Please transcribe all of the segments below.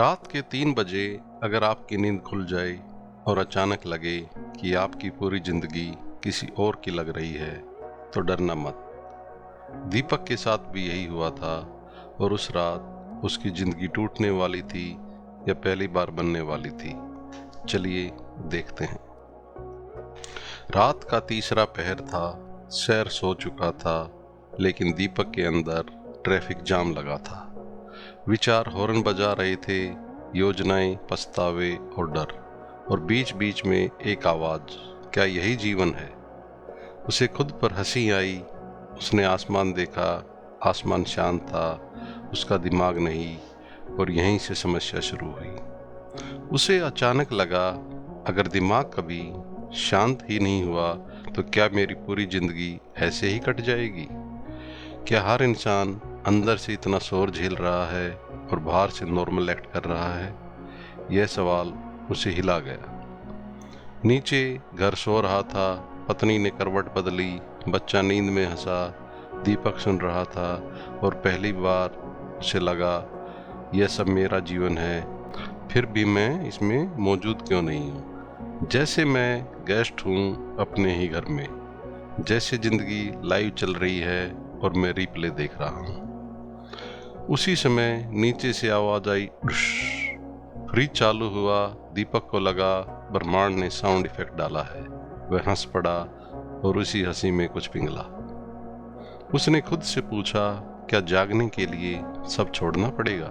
रात के 3 बजे अगर आपकी नींद खुल जाए और अचानक लगे कि आपकी पूरी जिंदगी किसी और की लग रही है तो डरना मत। दीपक के साथ भी यही हुआ था और उस रात उसकी जिंदगी टूटने वाली थी या पहली बार बनने वाली थी। चलिए देखते हैं। रात का तीसरा पहर था। शहर सो चुका था, लेकिन दीपक के अंदर ट्रैफिक जाम लगा था। विचार हॉर्न बजा रहे थे, योजनाएं, पछतावे और डर, और बीच बीच में एक आवाज, क्या यही जीवन है? उसे खुद पर हंसी आई। उसने आसमान देखा, आसमान शांत था, उसका दिमाग नहीं, और यहीं से समस्या शुरू हुई। उसे अचानक लगा, अगर दिमाग कभी शांत ही नहीं हुआ तो क्या मेरी पूरी जिंदगी ऐसे ही कट जाएगी? क्या हर इंसान अंदर से इतना शोर झेल रहा है और बाहर से नॉर्मल एक्ट कर रहा है? यह सवाल उसे हिला गया। नीचे घर सो रहा था, पत्नी ने करवट बदली, बच्चा नींद में हंसा, दीपक सुन रहा था और पहली बार उसे लगा यह सब मेरा जीवन है, फिर भी मैं इसमें मौजूद क्यों नहीं हूँ? जैसे मैं गेस्ट हूँ अपने ही घर में, जैसे जिंदगी लाइव चल रही है और मैं रिप्ले देख रहा हूँ। उसी समय नीचे से आवाज आई, डुश। फ्रिज चालू हुआ। दीपक को लगा ब्रह्मांड ने साउंड इफेक्ट डाला है। वह हंस पड़ा और उसी हंसी में कुछ पिघला। उसने खुद से पूछा, क्या जागने के लिए सब छोड़ना पड़ेगा?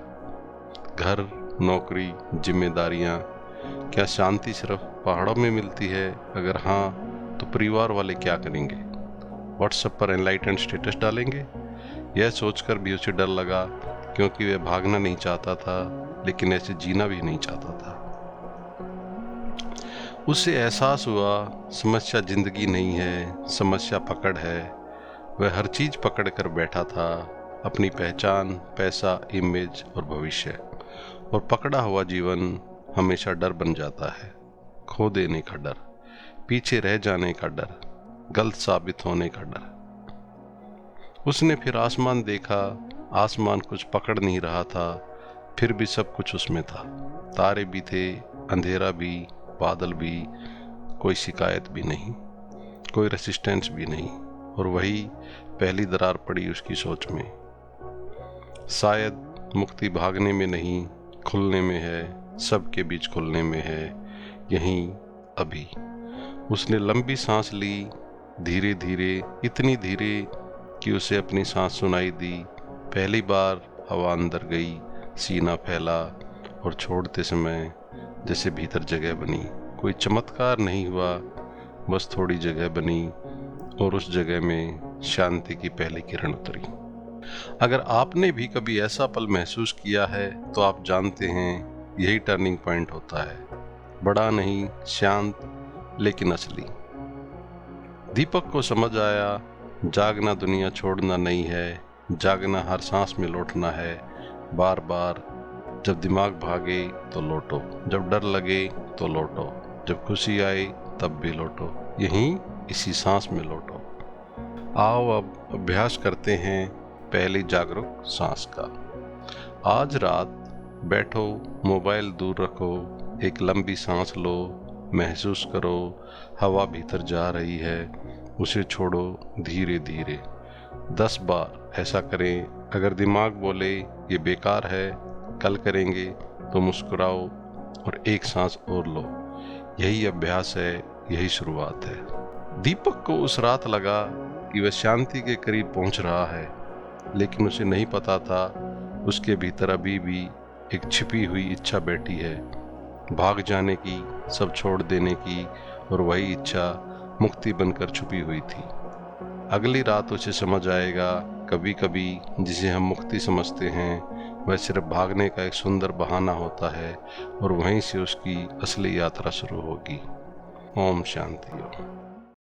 घर, नौकरी, जिम्मेदारियां? क्या शांति सिर्फ पहाड़ों में मिलती है? अगर हाँ, तो परिवार वाले क्या करेंगे? व्हाट्सएप पर एनलाइटेंड स्टेटस डालेंगे? यह सोचकर भी उसे डर लगा, क्योंकि वह भागना नहीं चाहता था, लेकिन ऐसे जीना भी नहीं चाहता था। उसे एहसास हुआ, समस्या जिंदगी नहीं है, समस्या पकड़ है। वह हर चीज पकड़ कर बैठा था, अपनी पहचान, पैसा, इमेज और भविष्य। और पकड़ा हुआ जीवन हमेशा डर बन जाता है। खो देने का डर, पीछे रह जाने का डर, गलत साबित होने का डर। उसने फिर आसमान देखा। आसमान कुछ पकड़ नहीं रहा था, फिर भी सब कुछ उसमें था। तारे भी थे, अंधेरा भी, बादल भी। कोई शिकायत भी नहीं, कोई रेसिस्टेंस भी नहीं, और वही पहली दरार पड़ी उसकी सोच में। शायद मुक्ति भागने में नहीं, खुलने में है, सबके बीच खुलने में है, यहीं अभी। उसने लंबी सांस ली, धीरे धीरे, इतनी धीरे कि उसे अपनी सांस सुनाई दी। पहली बार हवा अंदर गई, सीना फैला, और छोड़ते समय जैसे भीतर जगह बनी। कोई चमत्कार नहीं हुआ, बस थोड़ी जगह बनी, और उस जगह में शांति की पहली किरण उतरी। अगर आपने भी कभी ऐसा पल महसूस किया है तो आप जानते हैं यही टर्निंग पॉइंट होता है। बड़ा नहीं, शांत, लेकिन असली। दीपक को समझ आया, जागना दुनिया छोड़ना नहीं है, जागना हर सांस में लौटना है, बार बार। जब दिमाग भागे तो लौटो, जब डर लगे तो लौटो, जब खुशी आए तब भी लौटो, यहीं इसी सांस में लौटो। आओ अब अभ्यास करते हैं पहली जागरूक सांस का। आज रात बैठो, मोबाइल दूर रखो, एक लंबी सांस लो, महसूस करो हवा भीतर जा रही है, उसे छोड़ो धीरे धीरे। 10 बार ऐसा करें। अगर दिमाग बोले ये बेकार है, कल करेंगे, तो मुस्कुराओ और एक सांस और लो। यही अभ्यास है, यही शुरुआत है। दीपक को उस रात लगा कि वह शांति के करीब पहुंच रहा है, लेकिन उसे नहीं पता था उसके भीतर अभी भी एक छिपी हुई इच्छा बैठी है, भाग जाने की, सब छोड़ देने की, और वही इच्छा मुक्ति बनकर छुपी हुई थी। अगली रात उसे समझ आएगा, कभी कभी जिसे हम मुक्ति समझते हैं वह सिर्फ भागने का एक सुंदर बहाना होता है, और वहीं से उसकी असली यात्रा शुरू होगी। ओम शांति। ओम।